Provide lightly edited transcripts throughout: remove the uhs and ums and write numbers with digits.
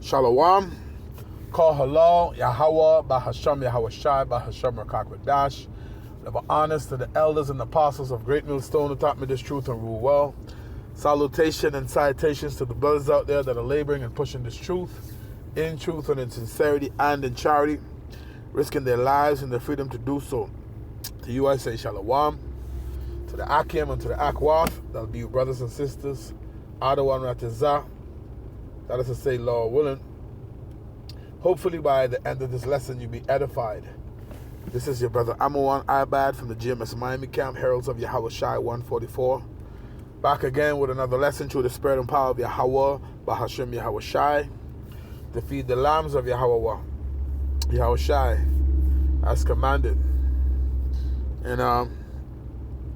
Shalom. Call halal, Yahweh, Bahasham, Yahweh Shai, Bahasham, Rakak Dash. Never honest to the elders and apostles of Great Millstone who taught me this truth and rule well. Salutation and citations to the brothers out there that are laboring and pushing this truth in truth and in sincerity and in charity, risking their lives and their freedom to do so. To you I say Shalom. To the Akim and to the Akwaf, that'll be you brothers and sisters. Adawan Ratizah, that is to say, Lord willing. Hopefully by the end of this lesson you'll be edified. This is your brother Amawan Ibad from the GMS Miami Camp, Heralds of Yahweh Shai 144. Back again with another lesson through the spirit and power of Yahweh, Bahasham Yahweh Shai, to feed the lambs of Yahweh, Yahweh Shai, as commanded. And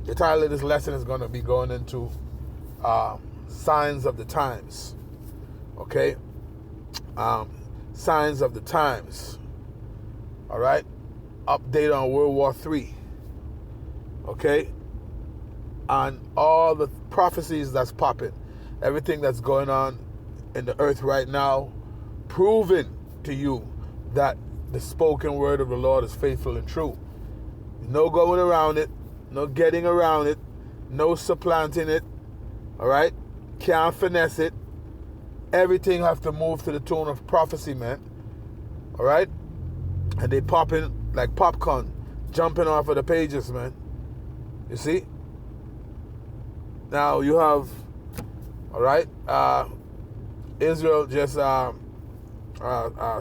the title of this lesson is going to be going into signs of the times. Okay? Signs of the times. All right? Update on World War III. Okay? On all the prophecies that's popping. Everything that's going on in the earth right now, proving to you that the spoken word of the Lord is faithful and true. No going around it. No getting around it. No supplanting it. All right? Can't finesse it. Everything have to move to the tune of prophecy, man. All right? And they popping like popcorn, jumping off of the pages, man. You see? Now you have, all right, Israel just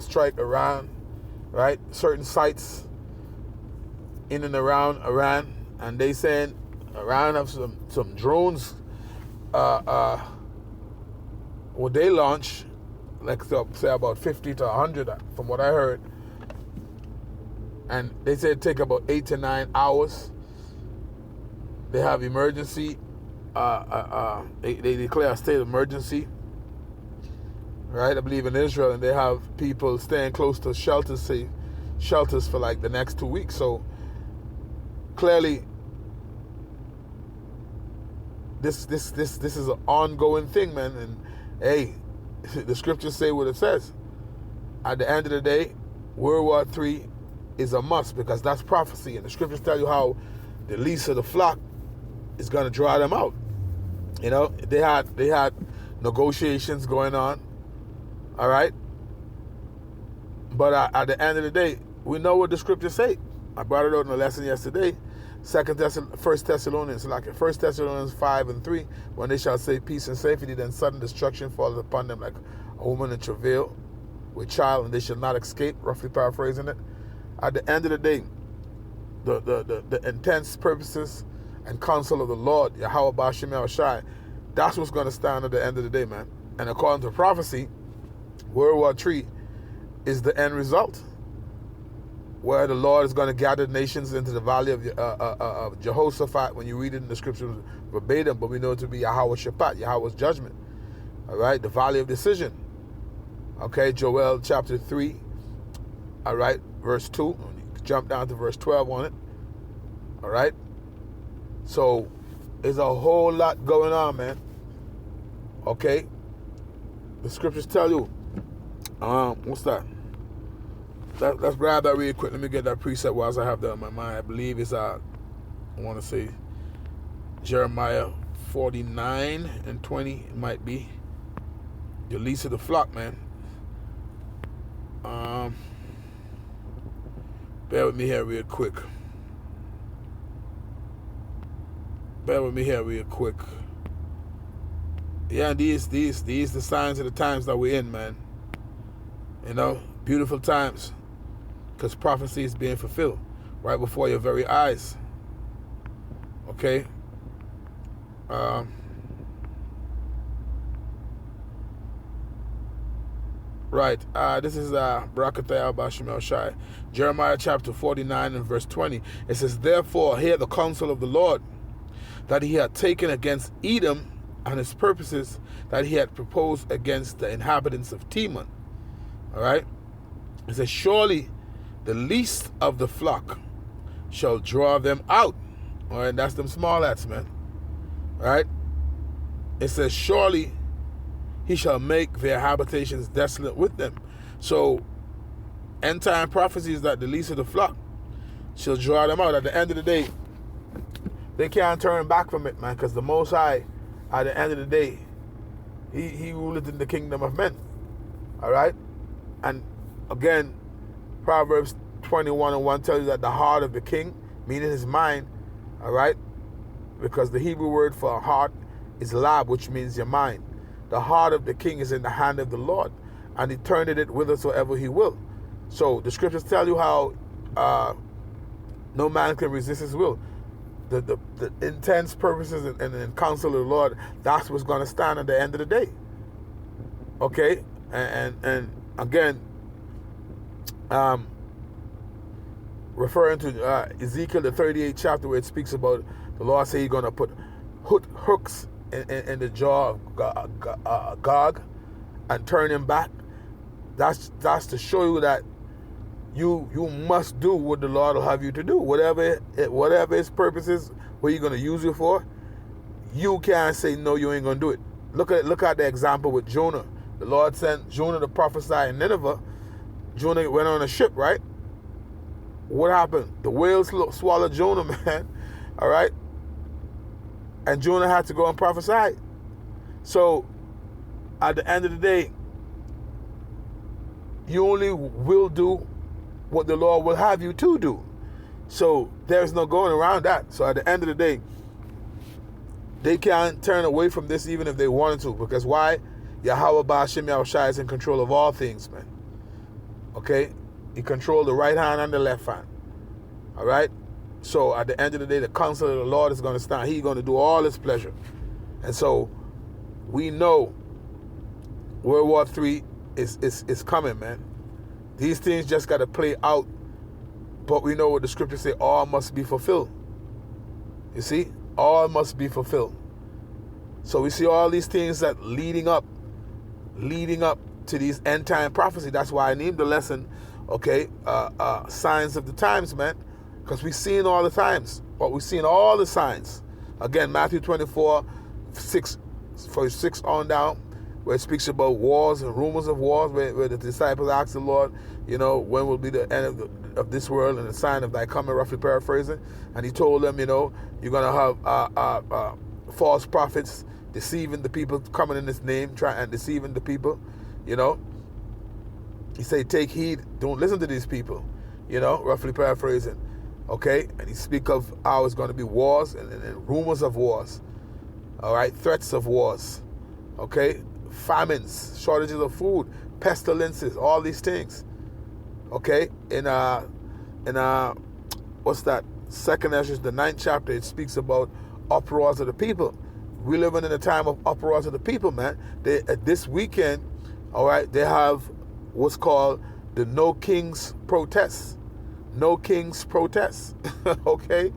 strike Iran, right? Certain sites in and around Iran, and they saying Iran have some drones. What they launch, like say about 50 to 100 from what I heard, and they say it take about 8 to 9 hours. They have emergency. They declare a state of emergency, right? I believe in Israel, and they have people staying close to shelters for like the next 2 weeks. So clearly, this is an ongoing thing, man. And hey, the scriptures say what it says. At the end of the day, World War III is a must, because that's prophecy, and the scriptures tell you how the least of the flock is going to draw them out. You know, they had negotiations going on, all right? But at the end of the day, we know what the scriptures say. I brought it out in the lesson yesterday. 1 Thessalonians 5:3, when they shall say peace and safety, then sudden destruction falleth upon them like a woman in travail with child, and they shall not escape, roughly paraphrasing it. At the end of the day, the intense purposes and counsel of the Lord, Yahweh Bashim Yahweh Shai, that's what's going to stand at the end of the day, man. And according to prophecy, World War III is the end result, where the Lord is going to gather nations into the valley of Jehoshaphat, when you read it in the scriptures verbatim, but we know it to be Yahweh Shabbat, Yahweh's judgment. All right, the valley of decision. Okay, Joel chapter 3, all right, verse 2. Jump down to verse 12 on it. All right. So there's a whole lot going on, man. Okay. The scriptures tell you. What's that? Let's grab that real quick. Let me get that precept whilst I have that on my mind. I believe it's I want to say Jeremiah 49:20. It might be the least of the flock, man. Bear with me here real quick. Yeah, these the signs of the times that we're in, man. You know, beautiful times, because prophecy is being fulfilled right before your very eyes. Okay. Right. This is Barakatah Bashim Shai. Jeremiah chapter 49 and verse 20. It says, therefore, hear the counsel of the Lord, that he had taken against Edom, and his purposes that he had proposed against the inhabitants of Teman. All right. It says, surely the least of the flock shall draw them out. All right. That's them small hats, man. All right. It says, surely he shall make their habitations desolate with them. So end time prophecy is that the least of the flock shall draw them out. At the end of the day, they can't turn back from it, man, because the Most High, at the end of the day, he ruleth in the kingdom of men. All right? And again, Proverbs 21:1 tells you that the heart of the king, meaning his mind, all right? Because the Hebrew word for heart is lab, which means your mind. The heart of the king is in the hand of the Lord, and he turneth it whithersoever he will. So the scriptures tell you how no man can resist his will. The intense purposes and counsel of the Lord, that's what's going to stand at the end of the day. Okay? And again, referring to Ezekiel, the 38th chapter, where it speaks about the Lord say he's going to put hooks in the jaw of Gog and turn him back. That's to show you that you must do what the Lord will have you to do. Whatever his purpose is, what he's going to use you for, you can't say no, you ain't going to do it. Look at the example with Jonah. The Lord sent Jonah to prophesy in Nineveh. Jonah went on a ship, right? What happened? The whales swallowed Jonah, man. All right? And Jonah had to go and prophesy. So, at the end of the day, you only will do what the Lord will have you to do. So, there's no going around that. So, at the end of the day, they can't turn away from this even if they wanted to. Because why? Yahweh Ba'ashem Yahushai is in control of all things, man. Okay? He controls the right hand and the left hand. All right? So at the end of the day, the counsel of the Lord is going to stand. He's going to do all his pleasure. And so we know World War III is coming, man. These things just got to play out. But we know what the scriptures say, all must be fulfilled. You see? All must be fulfilled. So we see all these things that leading up to these end time prophecy. That's why I named the lesson, okay, signs of the times, man. Because we've seen all the times. But we've seen all the signs. Again, Matthew 24:6 on down, where it speaks about wars and rumors of wars, where the disciples asked the Lord, you know, when will be the end of this world and the sign of thy coming, roughly paraphrasing. And he told them, you know, you're going to have false prophets deceiving the people, coming in his name, trying and deceiving the people, you know. He said, take heed, don't listen to these people, you know, roughly paraphrasing. Okay, and he speak of how it's going to be wars and rumors of wars. All right, threats of wars. Okay, famines, shortages of food, pestilences, all these things. Okay, in what's that? 2nd Ezra, the 9th chapter, it speaks about uproars of the people. We're living in a time of uproars of the people, man. This weekend, all right, they have what's called the No Kings protests. No Kings protests. Okay?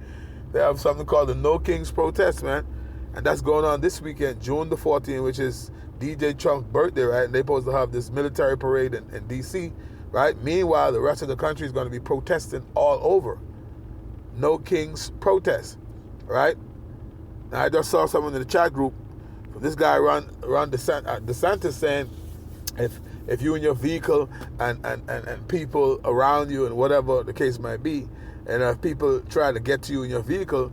They have something called the No Kings protests, man. And that's going on this weekend, June the 14th, which is DJ Trump's birthday, right? And they're supposed to have this military parade in D.C., right? Meanwhile, the rest of the country is going to be protesting all over. No Kings protests, right? Now, I just saw someone in the chat group from this guy around DeSantis saying, if you in your vehicle and people around you and whatever the case might be, and if people try to get to you in your vehicle,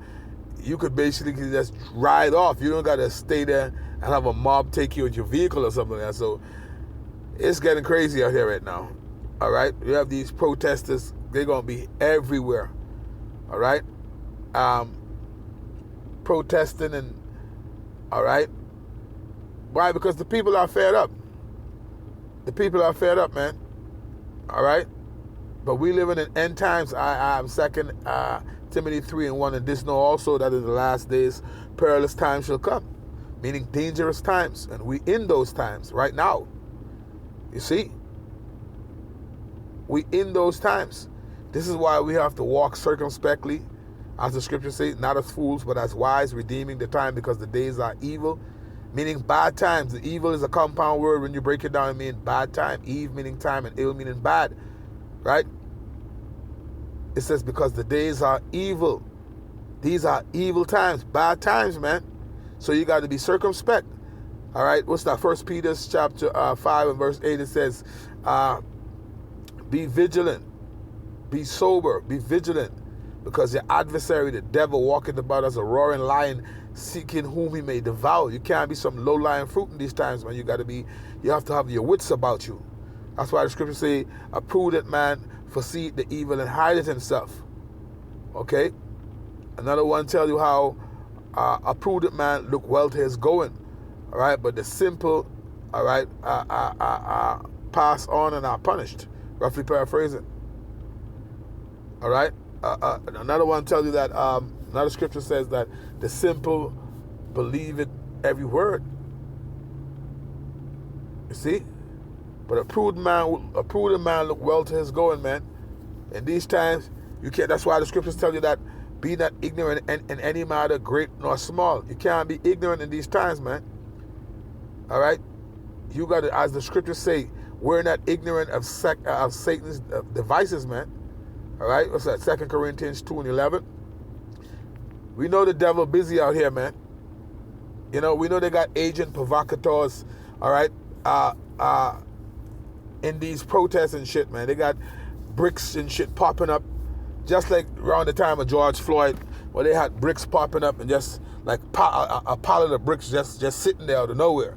you could basically just ride off. You don't got to stay there and have a mob take you with your vehicle or something like that. So it's getting crazy out here right now. All right? You have these protesters. They're going to be everywhere. All right? Protesting and, all right? Why? Because the people are fed up. The people are fed up, man. All right? But we live in end times. I'm 2 Timothy 3:1, and this know also that in the last days perilous times shall come, meaning dangerous times. And we in those times right now. You see? We in those times. This is why we have to walk circumspectly, as the scripture says, not as fools, but as wise, redeeming the time, because the days are evil. Meaning bad times. The evil is a compound word. When you break it down, it means bad time. Eve meaning time, and ill meaning bad. Right? It says because the days are evil. These are evil times. Bad times, man. So you got to be circumspect. All right, what's that? First Peter chapter 5 and verse 8, it says, be vigilant, be sober, be vigilant, because your adversary, the devil, walketh about as a roaring lion, seeking whom he may devour. You can't be some low-lying fruit in these times, man. You have to have your wits about you. That's why the scriptures say, a prudent man foreseeth the evil and hideth himself. Okay? Another one tell you how a prudent man look well to his going. All right? But the simple, all right, pass on and are punished. Roughly paraphrasing. All right? Another one tells you that, another scripture says that the simple believe it every word. You see? But a prudent man look well to his going, man. In these times, you can't. That's why the scriptures tell you that be not ignorant in any matter, great nor small. You can't be ignorant in these times, man. All right? You got to, as the scriptures say, we're not ignorant of Satan's devices, man. All right? What's that? 2 Corinthians 2 and 11. We know the devil busy out here, man. You know, we know they got agent provocateurs, all right, in these protests and shit, man. They got bricks and shit popping up, just like around the time of George Floyd, where they had bricks popping up and just like a pallet of bricks just sitting there out of nowhere.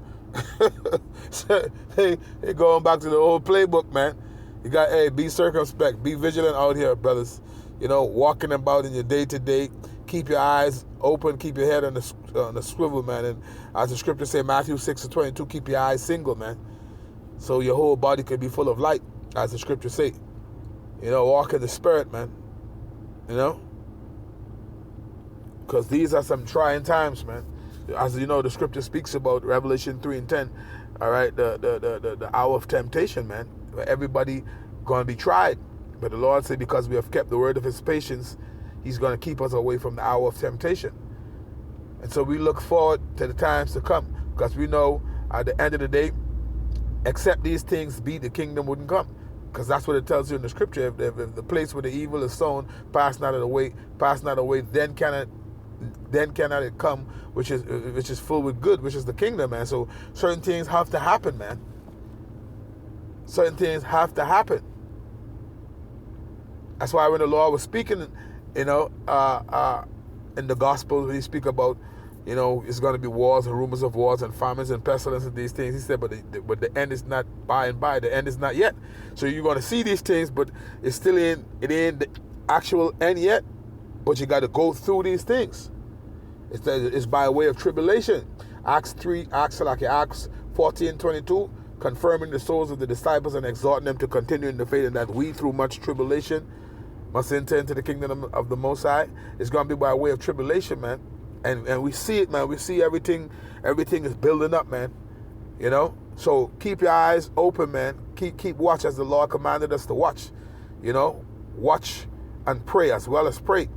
So, hey, going back to the old playbook, man. You got, hey, be circumspect, be vigilant out here, brothers. You know, walking about in your day-to-day. Keep your eyes open, keep your head on the swivel, man. And as the scriptures say, Matthew 6 and 22, keep your eyes single, man. So your whole body can be full of light, as the scriptures say. You know, walk in the spirit, man. You know? Because these are some trying times, man. As you know, the scripture speaks about Revelation 3 and 10, all right, the hour of temptation, man, where everybody going to be tried. But the Lord said, because we have kept the word of his patience, he's going to keep us away from the hour of temptation. And so we look forward to the times to come, because we know at the end of the day, except these things be, the kingdom wouldn't come. Because that's what it tells you in the scripture. If the place where the evil is sown pass not away, then cannot it come, which is full with good, which is the kingdom, man. So certain things have to happen, man. Certain things have to happen. That's why when the Lord was speaking, you know, in the gospel, when he speak about, you know, it's going to be wars and rumors of wars and famines and pestilence and these things, he said, but the end is not by and by. The end is not yet. So you're going to see these things, but it ain't the actual end yet. But you got to go through these things. It's by way of tribulation. Acts 14:22, confirming the souls of the disciples and exhorting them to continue in the faith, and that we, through much tribulation, must enter into the kingdom of the Most High. It's going to be by way of tribulation, man. And we see it, man. We see everything is building up, man. You know? So keep your eyes open, man. Keep watch as the Lord commanded us to watch. You know? Watch and pray as well as pray.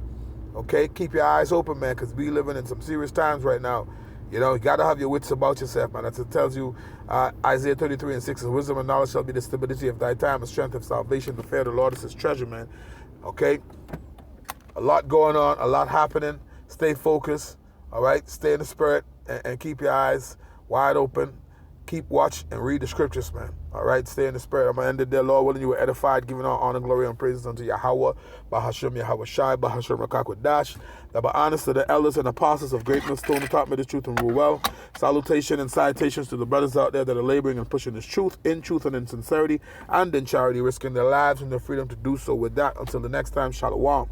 Okay? Keep your eyes open, man, because we living in some serious times right now. You know, you got to have your wits about yourself, man. That's what it tells you, Isaiah 33 and 6, wisdom and knowledge shall be the stability of thy time, and strength of salvation. The fear of the Lord is his treasure, man. Okay? A lot going on, a lot happening. Stay focused, all right? Stay in the spirit and keep your eyes wide open. Keep watch and read the scriptures, man. All right? Stay in the spirit. I'm going to end it there, Lord willing. You were edified, giving all honor, glory, and praises unto Yahweh, Bahashem Yahweh Shai, Bahashem Rakakwadash. That by honors to the elders and apostles of great millstone who taught me this truth and rule well. Salutation and citations to the brothers out there that are laboring and pushing this truth and in sincerity and in charity, risking their lives and their freedom to do so. With that, until the next time, shalom.